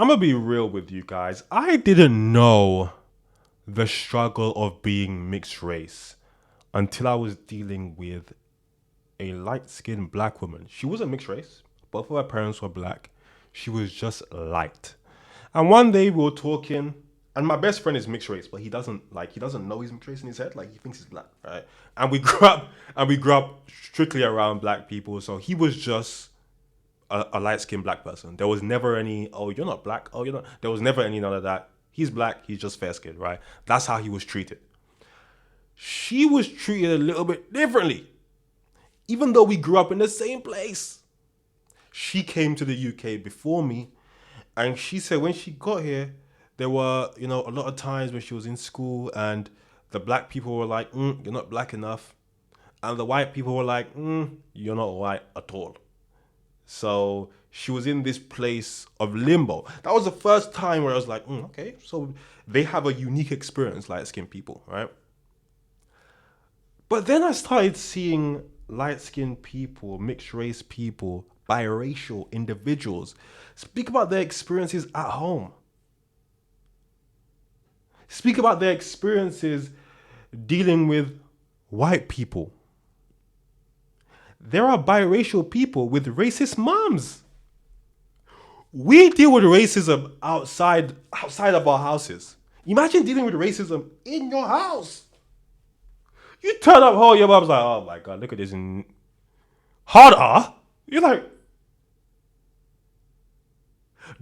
I'm gonna be real with you guys. I didn't know the struggle of being mixed race until I was dealing with a light-skinned black woman. She wasn't mixed race. Both of her parents were black. She was just light. And one day we were talking, and my best friend is mixed race, but he doesn't know he's mixed race in his head. Like he thinks he's black, right? And we grew up strictly around black people. So he was just a light skinned black person. There was never any, oh, you're not black. Oh, you're not. There was never any none of that. He's black. He's just fair skinned, right? That's how he was treated. She was treated a little bit differently, even though we grew up in the same place. She came to the UK before me, and she said when she got here, there were, a lot of times when she was in school, and the black people were like, you're not black enough. And the white people were like, you're not white at all. So she was in this place of limbo. That was the first time where I was like, okay, so they have a unique experience, light skinned people, right? But then I started seeing light skinned people, mixed race people, biracial individuals speak about their experiences at home. Speak about their experiences dealing with white people. There are biracial people with racist moms. We deal with racism outside of our houses. Imagine dealing with racism in your house. You turn up home, your mom's like, oh my god, look at this. Harder. You're like,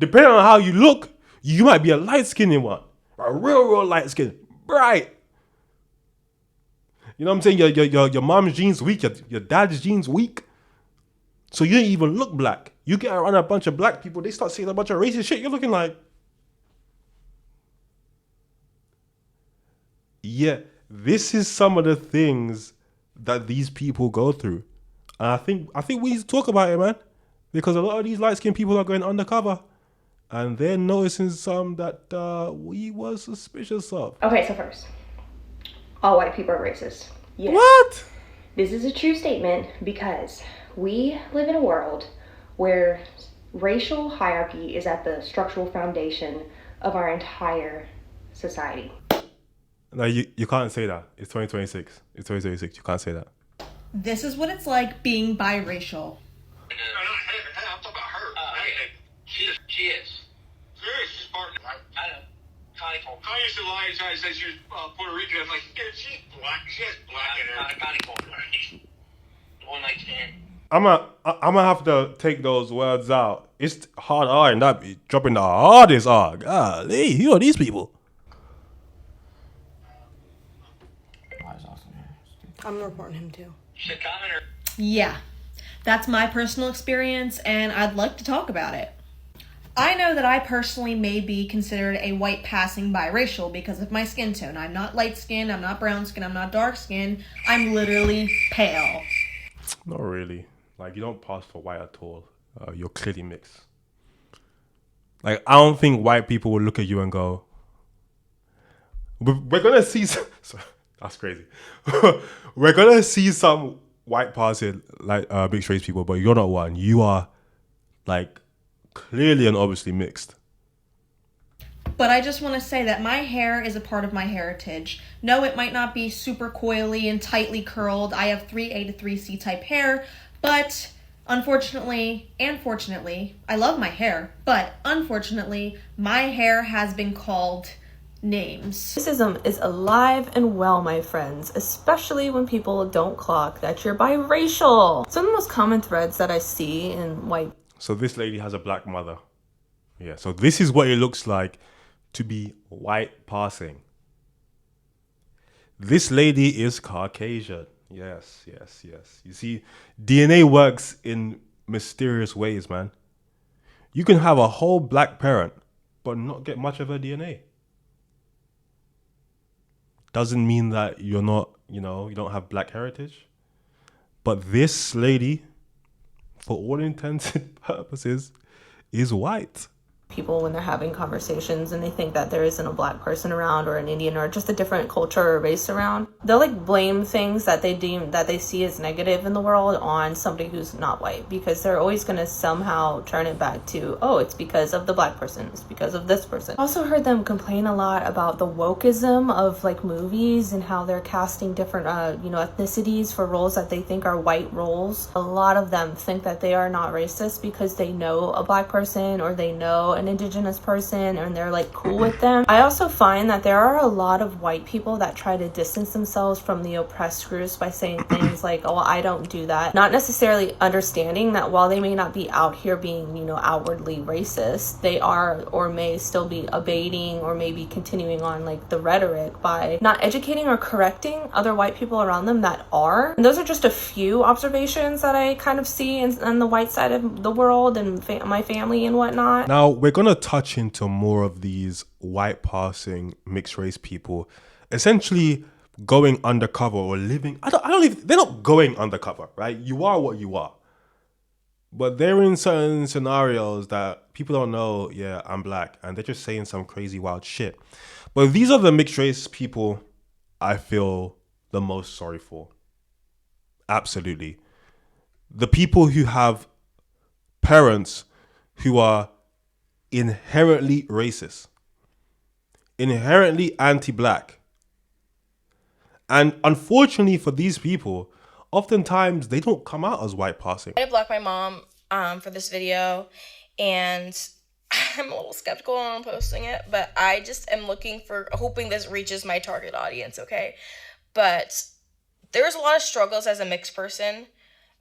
depending on how you look, you might be a light skinned one. A real light skin. Bright. You know what I'm saying? Your mom's genes weak, your dad's genes weak. So you didn't even look black. You get around a bunch of black people, they start saying a bunch of racist shit. You're looking like, yeah, this is some of the things that these people go through. And I think we need to talk about it, man. Because a lot of these light skinned people are going undercover. And they're noticing some that we were suspicious of. Okay, so first, all white people are racist. Yes. What? This is a true statement because we live in a world where racial hierarchy is at the structural foundation of our entire society. No, you can't say that. It's 2026. It's 2026. You can't say that. This is what it's like being biracial. I'm talking about her. She is. Serious, she's part of it. I know. Connie used to lie and try to say she was Puerto Rican. I'm like, yeah, she's black. She has black in her. Connie Puerto. One night stand. I'm gonna have to take those words out. It's hard R and that be dropping the hardest R. Golly, who are these people? I'm reporting him too. Should comment or? Yeah, that's my personal experience, and I'd like to talk about it. I know that I personally may be considered a white passing biracial because of my skin tone. I'm not light skinned, I'm not brown skinned, I'm not dark skinned. I'm literally pale. Not really. Like, you don't pass for white at all. You're clearly mixed. Like, I don't think white people will look at you and go, we're gonna see some, sorry, that's crazy. We're gonna see some white passing, like, mixed race people, but you're not one. You are, like, clearly and obviously mixed. But I just want to say that my hair is a part of my heritage. No, it might not be super coily and tightly curled. I have 3A to 3C type hair, but unfortunately, and fortunately, I love my hair, but unfortunately, my hair has been called names. Racism is alive and well, my friends, especially when people don't clock that you're biracial. Some of the most common threads that I see in white. So this lady has a black mother. Yeah, so this is what it looks like to be white passing. This lady is Caucasian. Yes. You see, DNA works in mysterious ways, man. You can have a whole black parent, but not get much of her DNA. Doesn't mean that you're not, you don't have black heritage. But this lady, for all intents and purposes, is white. people when they're having conversations and they think that there isn't a black person around or an Indian or just a different culture or race around, they'll like blame things that they see as negative in the world on somebody who's not white, because they're always going to somehow turn it back to, oh, it's because of the black person, it's because of this person. I also heard them complain a lot about the wokeism of like movies and how they're casting different ethnicities for roles that they think are white roles. A lot of them think that they are not racist because they know a black person or they know an indigenous person and they're like cool with them. I also find that there are a lot of white people that try to distance themselves from the oppressed groups by saying things like, oh, I don't do that, not necessarily understanding that while they may not be out here being outwardly racist, they are or may still be abating or maybe continuing on like the rhetoric by not educating or correcting other white people around them that are. And those are just a few observations that I kind of see on the white side of the world and my family and whatnot. Now, we're going to touch into more of these white passing mixed race people essentially going undercover or living. They're not going undercover, right? You are what you are. But they're in certain scenarios that people don't know, yeah, I'm black. And they're just saying some crazy wild shit. But these are the mixed race people I feel the most sorry for. Absolutely. The people who have parents who are inherently racist, inherently anti-black. And unfortunately for these people, oftentimes they don't come out as white passing. I blocked my mom for this video, and I'm a little skeptical on posting it, but I just am hoping this reaches my target audience, okay? But there's a lot of struggles as a mixed person,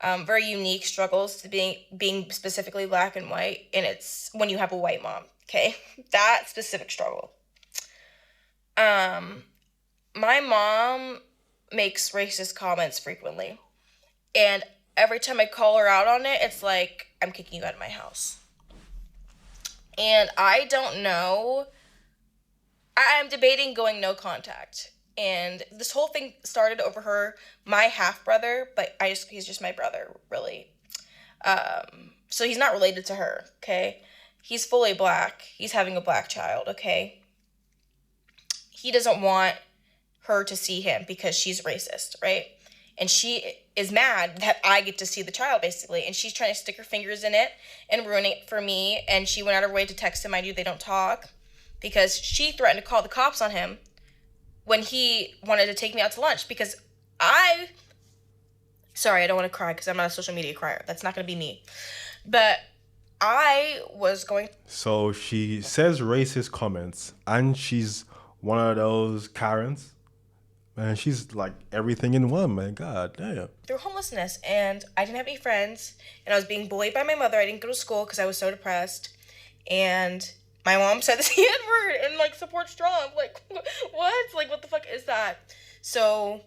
very unique struggles to being specifically black and white, and it's when you have a white mom, okay? That specific struggle. My mom makes racist comments frequently, and every time I call her out on it, it's like, I'm kicking you out of my house. And I don't know. I'm debating going no contact. And this whole thing started over my half-brother, but he's just my brother, really. So he's not related to her, okay? He's fully black. He's having a black child, okay? He doesn't want her to see him because she's racist, right? And she is mad that I get to see the child, basically. And she's trying to stick her fingers in it and ruin it for me. And she went out of her way to text him, they don't talk. Because she threatened to call the cops on him when he wanted to take me out to lunch. Because sorry, I don't want to cry because I'm not a social media crier. That's not going to be me. But I was going... So she says racist comments and she's one of those Karens. Man, she's like everything in one, man. God damn. Through homelessness, and I didn't have any friends, and I was being bullied by my mother. I didn't go to school because I was so depressed, and my mom said the N-word and like support strong. Like, what? Like, what the fuck is that? So,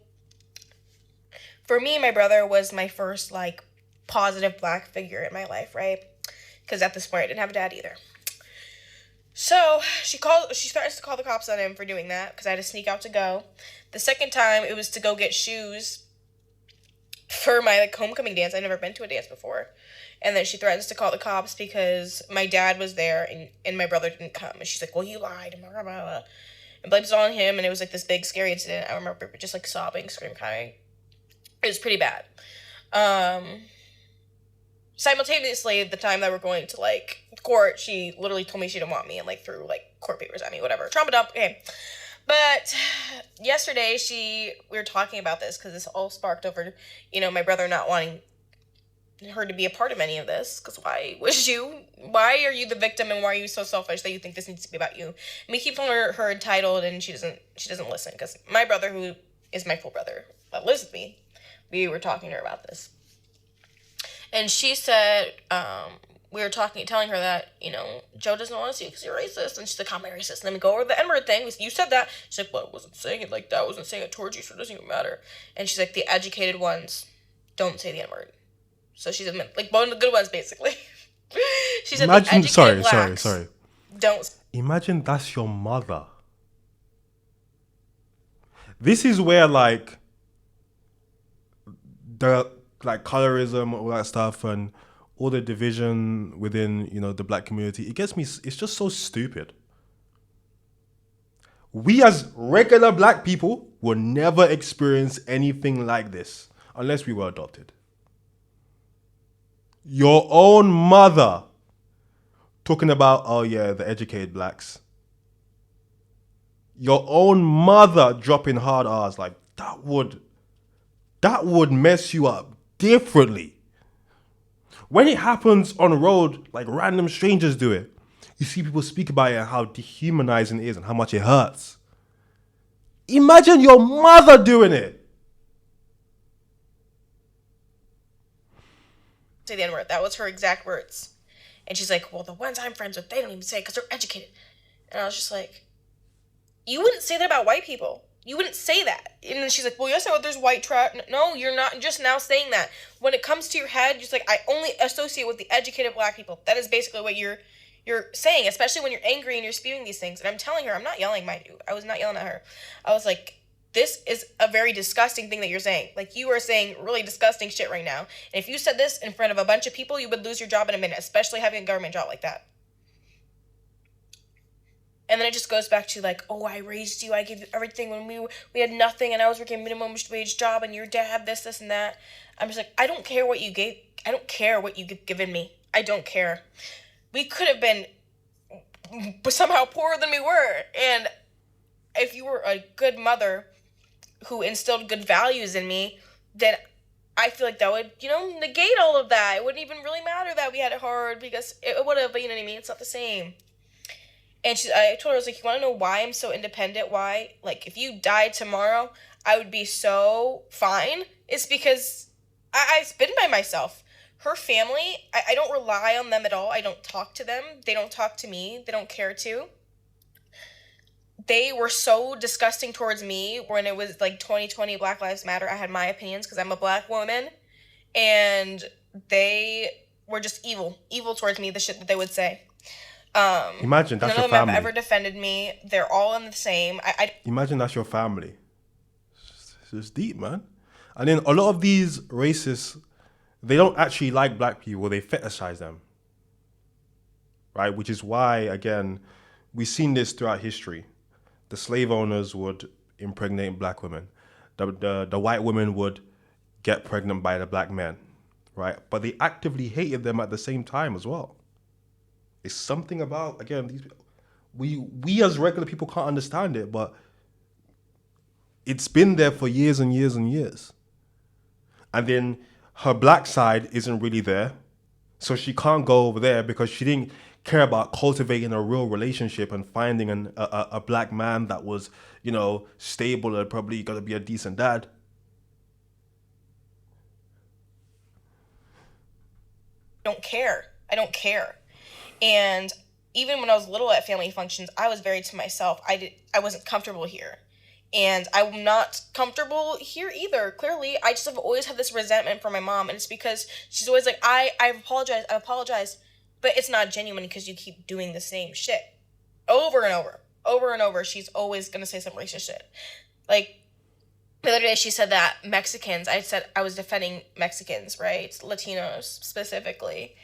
for me, my brother was my first like positive black figure in my life, right? Because at this point, I didn't have a dad either. So she starts to call the cops on him for doing that because I had to sneak out to go. The second time, it was to go get shoes for my like homecoming dance. I'd never been to a dance before. And then she threatens to call the cops because my dad was there and my brother didn't come. And she's like, well, he lied. And blah, blah, blah. And blames it on him. And it was like this big scary incident. I remember just like sobbing, screaming, crying. It was pretty bad. Simultaneously, the time that we're going to like court, she literally told me she didn't want me and like threw like court papers at me, whatever. Trauma dump, okay. But yesterday we were talking about this because this all sparked over, my brother not wanting her to be a part of any of this. Because why are you the victim and why are you so selfish that you think this needs to be about you? And we keep calling her entitled and she doesn't listen. Because my brother, who is my full brother that lives with me, we were talking to her about this. And she said, we were telling her that, Joe doesn't want to see you because you're racist. And she's like, I'm racist. And then we go over the N-word thing. You said that. She's like, well, I wasn't saying it like that. I wasn't saying it towards you, so it doesn't even matter. And she's like, the educated ones don't say the N-word. So she's like one of the good ones, basically. She said, imagine, the educated blacks sorry. don't. Imagine that's your mother. This is where, like, the, like, colorism, all that stuff, and all the division within, the black community, it gets me, it's just so stupid. We as regular black people will never experience anything like this unless we were adopted. Your own mother talking about, oh yeah, the educated blacks. Your own mother dropping hard R's, like that would mess you up differently. When it happens on the road, like random strangers do it, you see people speak about it and how dehumanizing it is and how much it hurts. Imagine your mother doing it. Say the N-word. That was her exact words. And she's like, well, the ones I'm friends with, they don't even say it because they're educated. And I was just like, you wouldn't say that about white people. You wouldn't say that. And then she's like, well, yes, there's white trash. No, you're not just now saying that. When it comes to your head, you're just like, I only associate with the educated black people. That is basically what you're saying, especially when you're angry and you're spewing these things. And I'm telling her, I'm not yelling, mind you. I was not yelling at her. I was like, this is a very disgusting thing that you're saying. Like, you are saying really disgusting shit right now. And if you said this in front of a bunch of people, you would lose your job in a minute, especially having a government job like that. And then it just goes back to like, oh, I raised you, I gave you everything when we had nothing, and I was working a minimum wage job, and your dad had this, and that. I'm just like, I don't care what you gave. I don't care what you've given me. I don't care. We could have been somehow poorer than we were. And if you were a good mother who instilled good values in me, then I feel like that would, negate all of that. It wouldn't even really matter that we had it hard, because it would have, but you know what I mean? It's not the same. And I told her, I was like, you want to know why I'm so independent? Why? Like, if you died tomorrow, I would be so fine. It's because I've been by myself. Her family, I don't rely on them at all. I don't talk to them. They don't talk to me. They don't care to. They were so disgusting towards me when it was like 2020 Black Lives Matter. I had my opinions because I'm a black woman. And they were just evil towards me, the shit that they would say. Imagine that's your family. None of them have ever defended me. They're all in the same. Imagine that's your family. It's deep, man. And then a lot of these racists, they don't actually like black people. They fetishize them, right? Which is why, again, we've seen this throughout history. The slave owners would impregnate black women. The white women would get pregnant by the black men, right? But they actively hated them at the same time as well. It's something about, again, these we as regular people can't understand it, but it's been there for years and years and years. And then her black side isn't really there, so she can't go over there because she didn't care about cultivating a real relationship and finding a black man that was, stable and probably gonna be a decent dad. I don't care. And even when I was little at family functions, I was very to myself. I wasn't comfortable here. And I'm not comfortable here either. Clearly, I just have always had this resentment for my mom. And it's because she's always like, I apologize. But it's not genuine because you keep doing the same shit. Over and over. She's always going to say some racist shit. Like, the other day she said that Mexicans, I said I was defending Mexicans, right? Latinos specifically.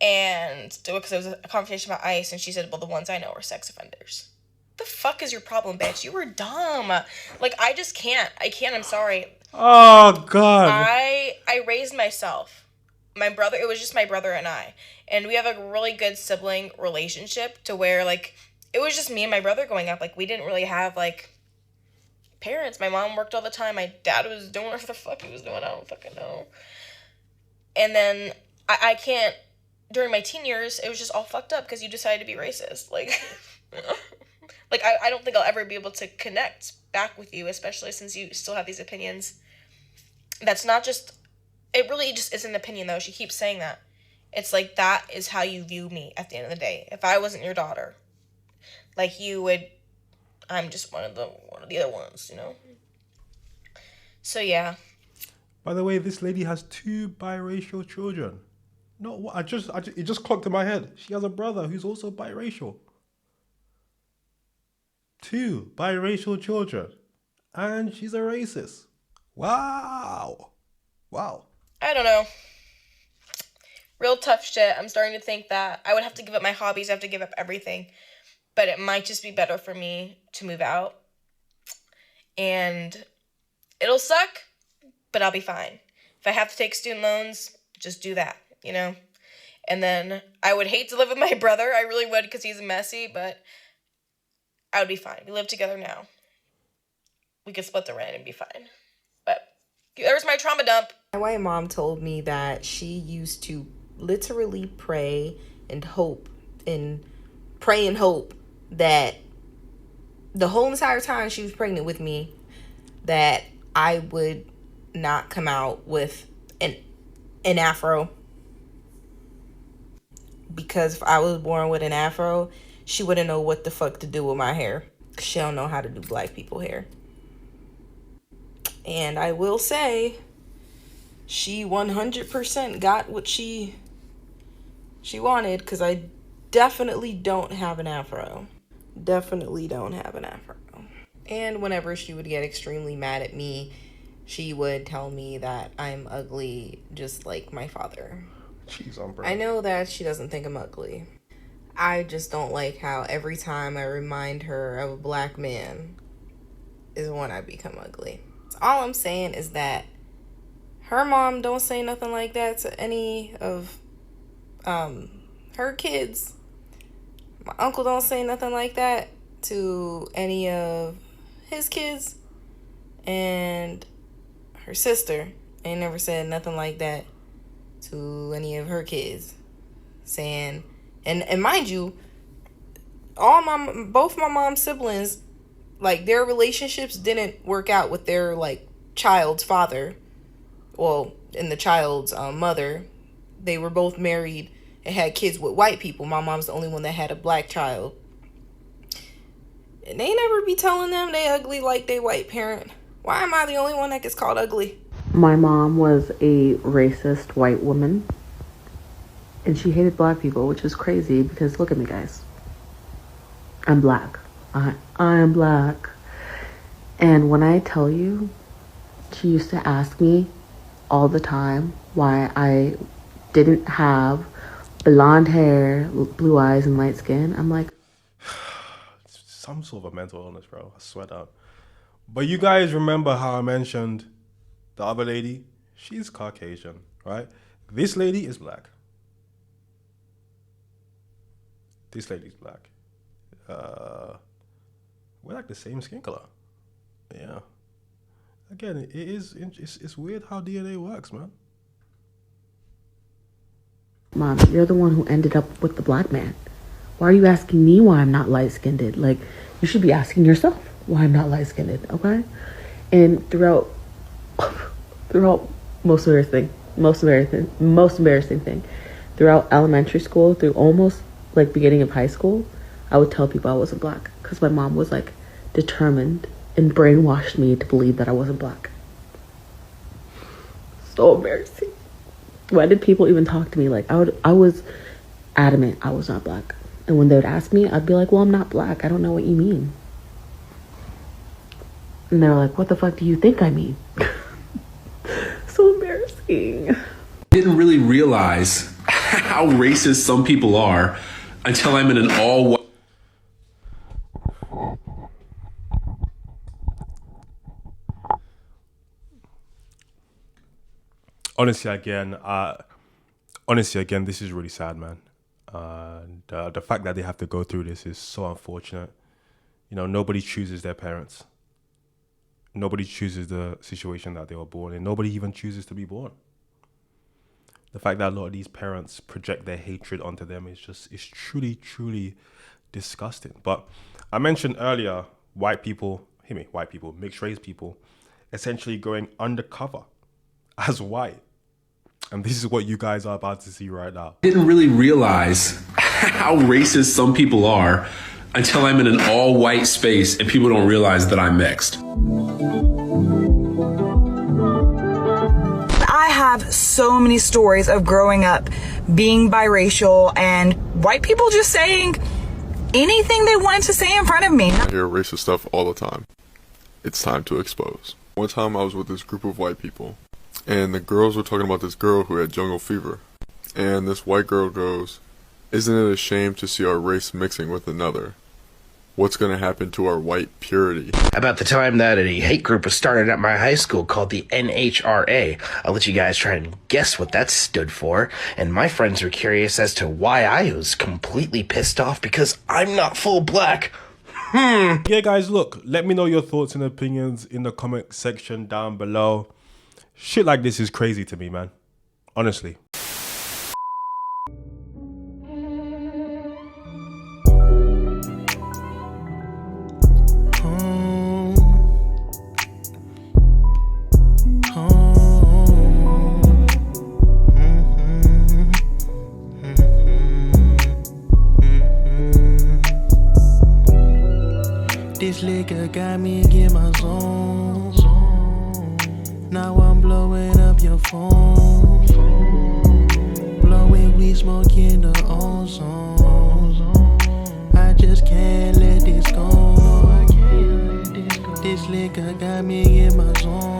And because there was a conversation about ICE, and she said, well, the ones I know are sex offenders. The fuck is your problem, bitch? You were dumb. Like, I just can't. I'm sorry. Oh, God. I raised myself. My brother, it was just my brother and I. And we have a really good sibling relationship to where, like, it was just me and my brother growing up. Like, we didn't really have, like, parents. My mom worked all the time. My dad was doing whatever the fuck he was doing. I don't fucking know. And then I can't. During my teen years, it was just all fucked up because you decided to be racist. Like, like I don't think I'll ever be able to connect back with you, especially since you still have these opinions. That's not just, it really just is an opinion, though. She keeps saying that. It's like, that is how you view me at the end of the day. If I wasn't your daughter, like, you would, I'm just one of the other ones, So, yeah. By the way, this lady has 2 biracial children. No, it just clocked in my head. She has a brother who's also biracial. 2 biracial children. And she's a racist. Wow. I don't know. real tough shit. I'm starting to think that I would have to give up my hobbies. I have to give up everything. But it might just be better for me to move out. And it'll suck, but I'll be fine. If I have to take student loans, just do that, you know? And then I would hate to live with my brother. I really would, because he's messy, but I would be fine. We live together now. We could split the rent and be fine. But there's my trauma dump. My white mom told me that she used to literally pray and hope that the whole entire time she was pregnant with me, that I would not come out with an afro. Because if I was born with an afro, she wouldn't know what the fuck to do with my hair. She don't know how to do black people hair. And I will say, she 100% got what she wanted, because I definitely don't have an afro. Definitely don't have an afro. And whenever she would get extremely mad at me, she would tell me that I'm ugly, just like my father. Jeez, I'm I know that she doesn't think I'm ugly. I just don't like how every time I remind her of a black man is when I become ugly. So all I'm saying is that her mom don't say nothing like that to any of her kids. My uncle don't say nothing like that to any of his kids. And her sister ain't never said nothing like that to any of her kids. Saying, and mind you, both my mom's siblings, like, their relationships didn't work out with their, like, child's father. Well, and the child's mother. They were both married and had kids with white people. My mom's the only one that had a black child. And they never be telling them they ugly like they white parent. Why am I the only one that gets called ugly? My mom was a racist white woman, and she hated black people, which is crazy because look at me, guys. I'm black. I am black. And when I tell you, she used to ask me all the time why I didn't have blonde hair, blue eyes, and light skin. I'm like, some sort of a mental illness, bro. I swear down. But you guys remember how I mentioned the other lady? She's Caucasian, right? This lady is black. This lady's black. We're like the same skin color. Yeah. Again, it's weird how DNA works, man. Mom, you're the one who ended up with the black man. Why are you asking me why I'm not light-skinned? Like, you should be asking yourself why I'm not light-skinned, okay? And throughout most embarrassing thing, throughout elementary school, through almost like beginning of high school, I would tell people I wasn't black because my mom was like determined and brainwashed me to believe that I wasn't black. So embarrassing. Why did people even talk to me? Like, I was adamant I was not black. And when they would ask me, I'd be like, well, I'm not black. I don't know what you mean. And they were like, what the fuck do you think I mean? So embarrassing. Didn't really realize how racist some people are until I'm in an all-white. Honestly, again, this is really sad, man. The fact that they have to go through this is so unfortunate. You know, nobody chooses their parents. Nobody chooses the situation that they were born in. Nobody even chooses to be born. The fact that a lot of these parents project their hatred onto them is truly, truly disgusting. But I mentioned earlier, mixed race people, essentially going undercover as white. And this is what you guys are about to see right now. Didn't really realize how racist some people are until I'm in an all-white space and people don't realize that I'm mixed. I have so many stories of growing up being biracial and white people just saying anything they wanted to say in front of me. I hear racist stuff all the time. It's time to expose. One time I was with this group of white people, and the girls were talking about this girl who had jungle fever. And this white girl goes, "Isn't it a shame to see our race mixing with another? What's going to happen to our white purity?" About the time that a hate group was started at my high school called the NHRA. I'll let you guys try and guess what that stood for. And my friends were curious as to why I was completely pissed off because I'm not full black. Yeah, guys, look, let me know your thoughts and opinions in the comment section down below. Shit like this is crazy to me, man. Honestly. This liquor got me in my zone. Now I'm blowing up your phone. Blowing weed, smoking the ozone. I just can't let this go. This liquor got me in my zone.